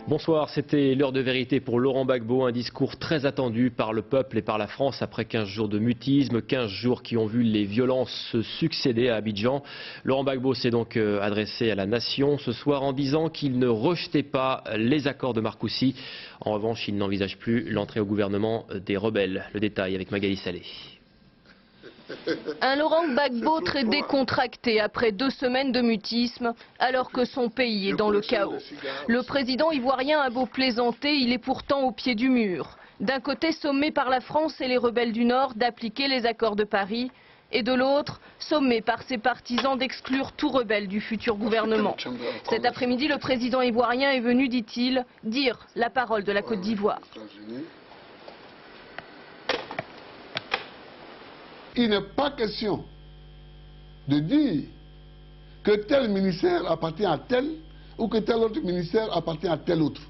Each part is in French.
Bonsoir, c'était l'heure de vérité pour Laurent Gbagbo, un discours très attendu par le peuple et par la France après 15 jours de mutisme, 15 jours qui ont vu les violences se succéder à Abidjan. Laurent Gbagbo s'est donc adressé à la nation ce soir en disant qu'il ne rejetait pas les accords de Marcoussis. En revanche, il n'envisage plus l'entrée au gouvernement des rebelles. Le détail avec Magali Salé. Un Laurent Gbagbo très décontracté après 2 semaines de mutisme, alors que son pays est dans le chaos. Le président ivoirien a beau plaisanter, il est pourtant au pied du mur. D'un côté, sommé par la France et les rebelles du Nord d'appliquer les accords de Paris, et de l'autre, sommé par ses partisans d'exclure tout rebelle du futur gouvernement. Cet après-midi, le président ivoirien est venu, dit-il, dire la parole de la Côte d'Ivoire. Il n'est pas question de dire que tel ministère appartient à tel ou que tel autre ministère appartient à tel autre.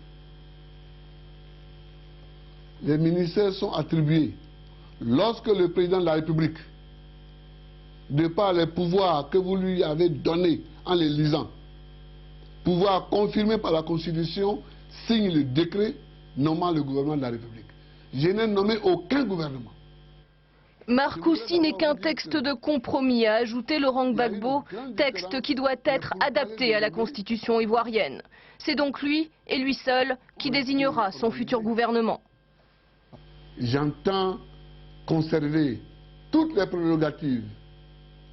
Les ministères sont attribués lorsque le président de la République, de par les pouvoirs que vous lui avez donnés en les lisant, pouvoir confirmé par la Constitution, signe le décret nommant le gouvernement de la République. Je n'ai nommé aucun gouvernement. Marcoussis n'est qu'un texte de compromis, a ajouté Laurent Gbagbo, texte qui doit être adapté à la constitution ivoirienne. C'est donc lui, et lui seul, qui désignera son futur gouvernement. J'entends conserver toutes les prérogatives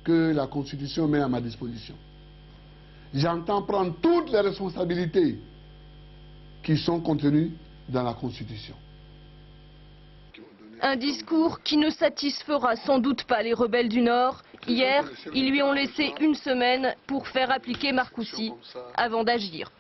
que la Constitution met à ma disposition. J'entends prendre toutes les responsabilités qui sont contenues dans la Constitution. Un discours qui ne satisfera sans doute pas les rebelles du Nord. Hier, ils lui ont laissé 1 semaine pour faire appliquer Marcoussis avant d'agir.